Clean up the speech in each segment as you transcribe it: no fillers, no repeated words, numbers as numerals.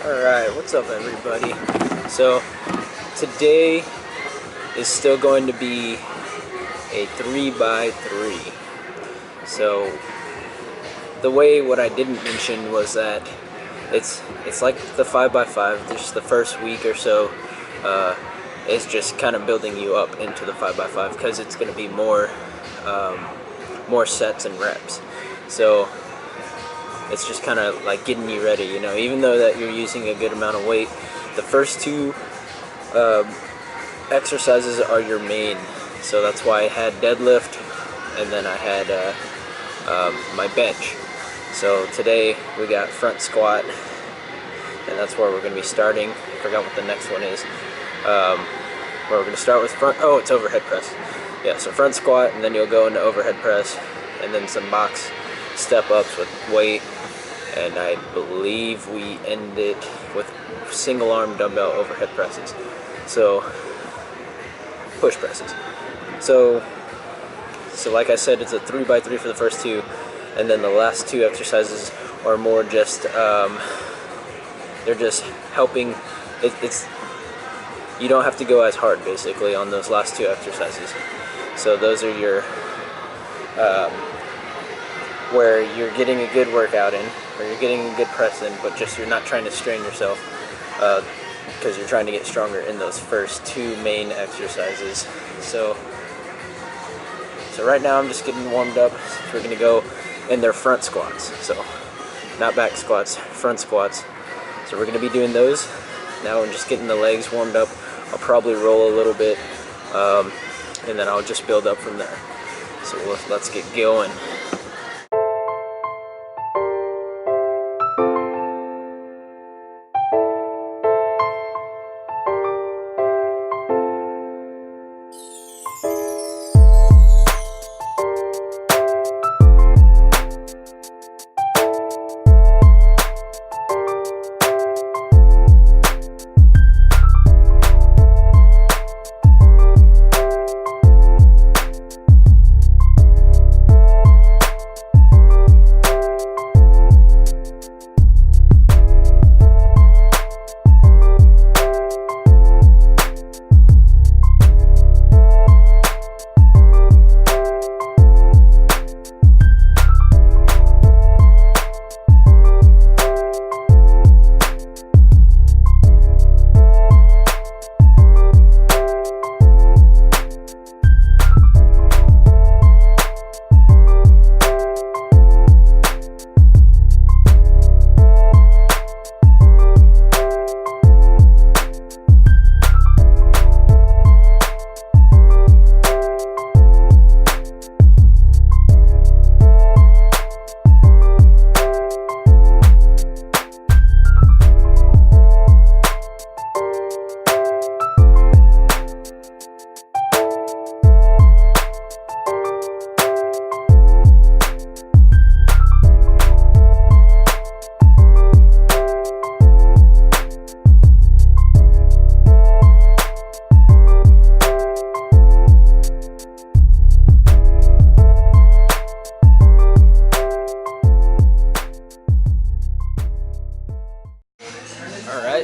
Alright, what's up everybody? So today is still going to be a 3x3. So what I didn't mention was that it's like the 5x5, just the first week or so is just kind of building you up into the 5x5 because it's going to be more sets and reps. So it's just kind of like getting you ready, you know, even though that you're using a good amount of weight. The first two exercises are your main, so that's why I had deadlift and then I had my bench. So today we got front squat, and that's where we're going to be starting. I forgot what the next one is. Where we're going to start with it's overhead press. Yeah, so front squat, and then you'll go into overhead press, and then some box step ups with weight, and I believe we end it with single arm dumbbell overhead presses. So push presses. So like I said, it's a 3x3 for the first two, and then the last two exercises are more just they're just helping. It's you don't have to go as hard basically on those last two exercises. So those are your where you're getting a good workout in, or you're getting a good press in, but just you're not trying to strain yourself because you're trying to get stronger in those first two main exercises. So right now I'm just getting warmed up. We're going to go in their front squats. So not back squats, front squats. So we're going to be doing those. Now I'm just getting the legs warmed up. I'll probably roll a little bit, and then I'll just build up from there. So let's get going.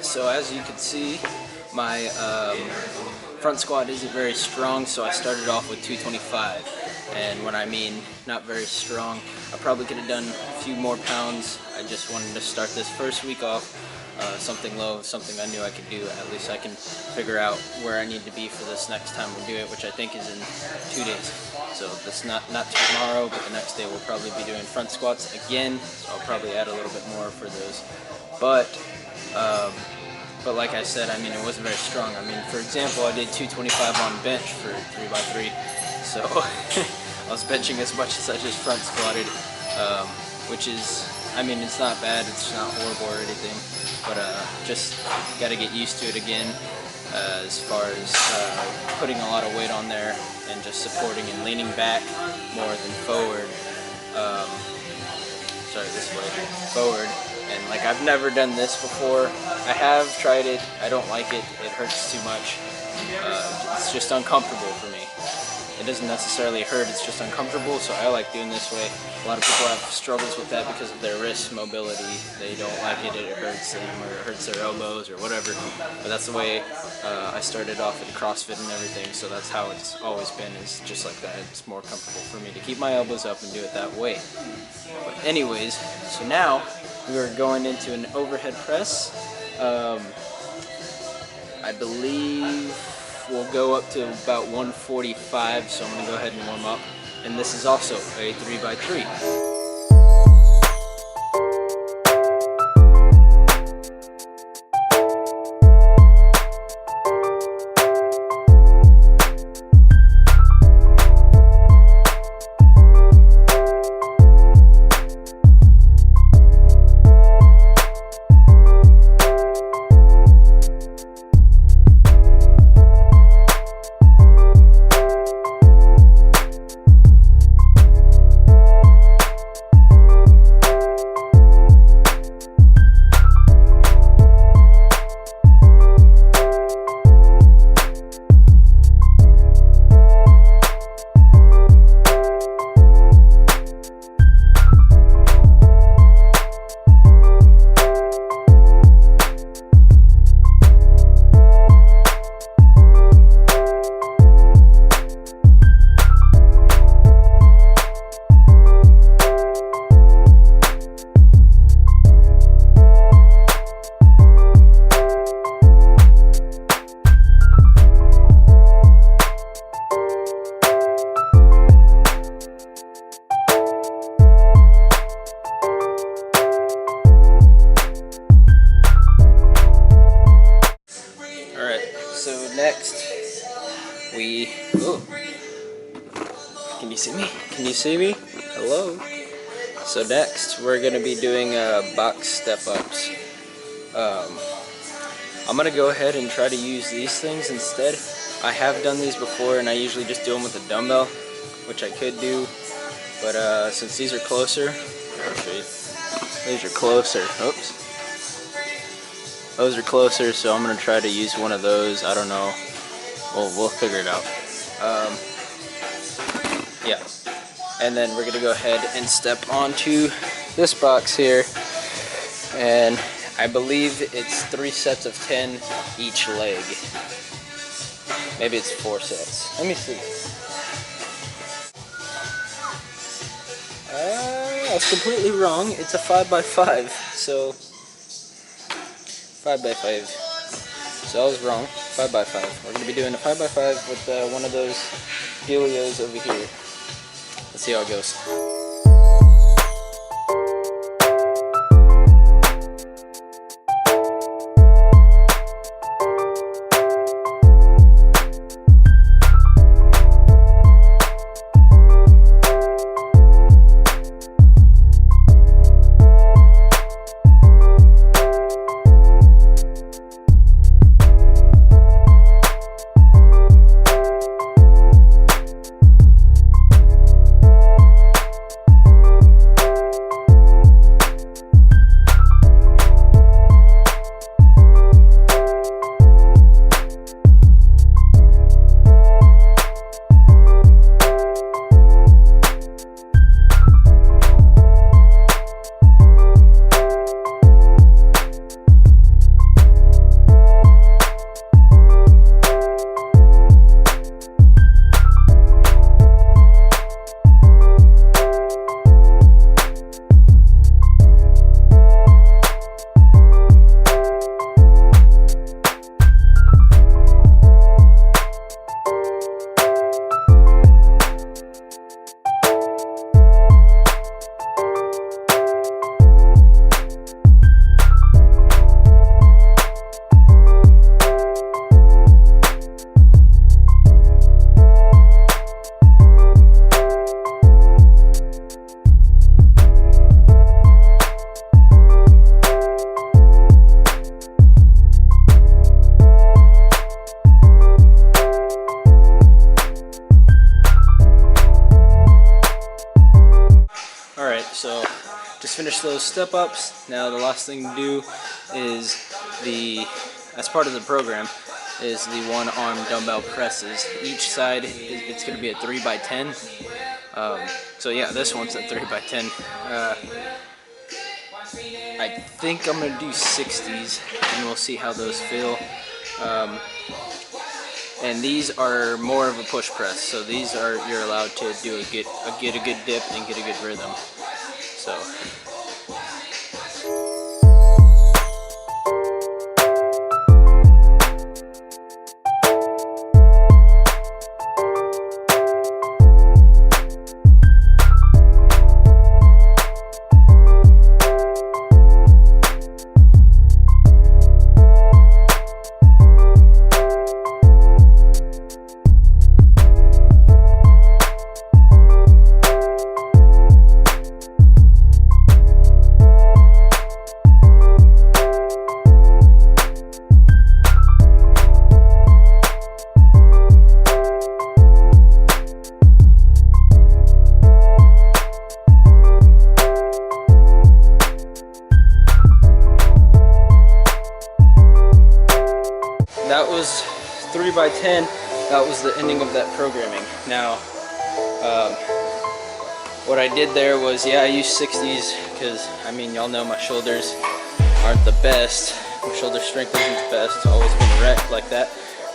So as you can see, my front squat isn't very strong, so I started off with 225. And when I mean not very strong, I probably could have done a few more pounds. I just wanted to start this first week off something low, something I knew I could do. At least I can figure out where I need to be for this next time we do it, which I think is in 2 days. So that's not tomorrow, but the next day we'll probably be doing front squats again. So I'll probably add a little bit more for those. But like I said, I mean, it wasn't very strong. I mean, for example, I did 225 on bench for 3x3, so I was benching as much as I just front squatted, which is, I mean, it's not bad, it's not horrible or anything, but just got to get used to it again as far as putting a lot of weight on there and just supporting and leaning back more than forward. Forward. And like, I've never done this before. I have tried it. I don't like it. It hurts too much. It's just uncomfortable for me. it doesn't necessarily hurt, it's just uncomfortable, so I like doing this way. A lot of people have struggles with that because of their wrist mobility. They don't like it, it hurts them, or it hurts their elbows, or whatever. But that's the way I started off with CrossFit and everything, so that's how it's always been, is just like that. It's more comfortable for me to keep my elbows up and do it that way. But anyways, so now we are going into an overhead press. I believe we'll go up to about 145, so I'm going to go ahead and warm up. And this is also a 3x3. Next, can you see me? Can you see me? Hello? So next, we're going to be doing box step-ups. I'm going to go ahead and try to use these things instead. I have done these before, and I usually just do them with a dumbbell, which I could do, but since these are closer, I'll show you. These are closer. Oops. Those are closer, so I'm going to try to use one of those. I don't know. We'll figure it out. Yeah. And then we're going to go ahead and step onto this box here. And I believe it's 3 sets of 10 each leg. Maybe it's 4 sets. Let me see. I was completely wrong. It's a 5x5. So 5x5. So I was wrong. 5x5. We're going to be doing a 5x5 with one of those Helios over here. Let's see how it goes. So just finish those step ups. Now the last thing to do is as part of the program, is the one-arm dumbbell presses. Each side, it's going to be a 3x10. So yeah, this one's a 3x10. I think I'm going to do 60s, and we'll see how those feel. And these are more of a push press, so these are, you're allowed to do get a good dip and get a good rhythm. So. That was 3x10. That was the ending of that programming. Now, what I did there was, yeah, I used 60s because, I mean, y'all know my shoulders aren't the best. My shoulder strength isn't the best. It's always been wrecked like that.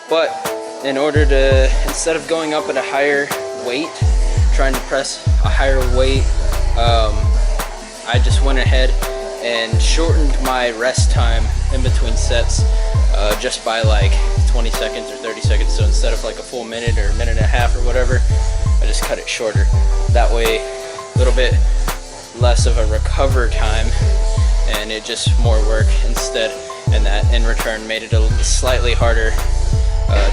But in order to, instead of going up at a higher weight, trying to press a higher weight, I just went ahead and shortened my rest time in between sets just by like 20 seconds or 30 seconds. So instead of like a full minute or a minute and a half or whatever, I just cut it shorter. That way, a little bit less of a recover time, and it just more work instead. And that in return made it a slightly harder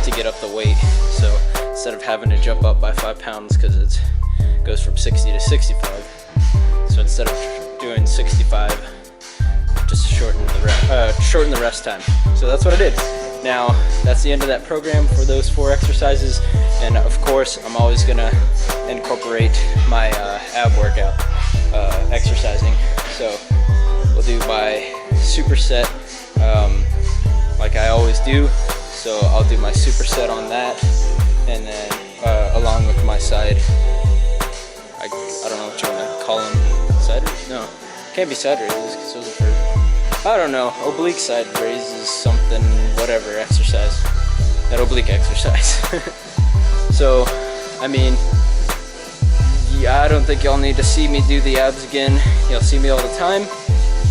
to get up the weight. So instead of having to jump up by 5 pounds because it goes from 60 to 65, so instead of doing 65, just shorten the rest time. So that's what I did. Now that's the end of that program for those 4 exercises, and of course I'm always gonna incorporate my ab workout exercising. So we'll do my superset like I always do. So I'll do my superset on that, and then along with my side, I don't know what you want to call them, side raises? No, can't be side raises because those are for, I don't know, oblique side raises, something, whatever exercise, that oblique exercise. So, I mean, yeah, I don't think y'all need to see me do the abs again. Y'all see me all the time.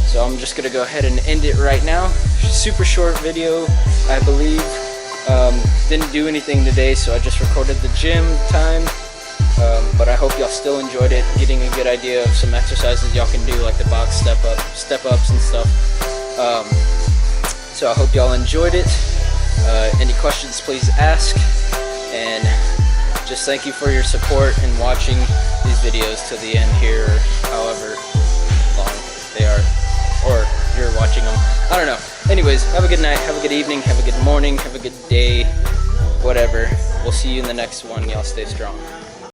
So I'm just gonna go ahead and end it right now. Super short video, I believe. Didn't do anything today, so I just recorded the gym time. But I hope y'all still enjoyed it, getting a good idea of some exercises y'all can do, like the box step-ups and stuff. So I hope y'all enjoyed it. Any questions, please ask. And just thank you for your support and watching these videos to the end here, or however long they are, or you're watching them. I don't know. Anyways, have a good night, have a good evening, have a good morning, have a good day, whatever. We'll see you in the next one. Y'all stay strong.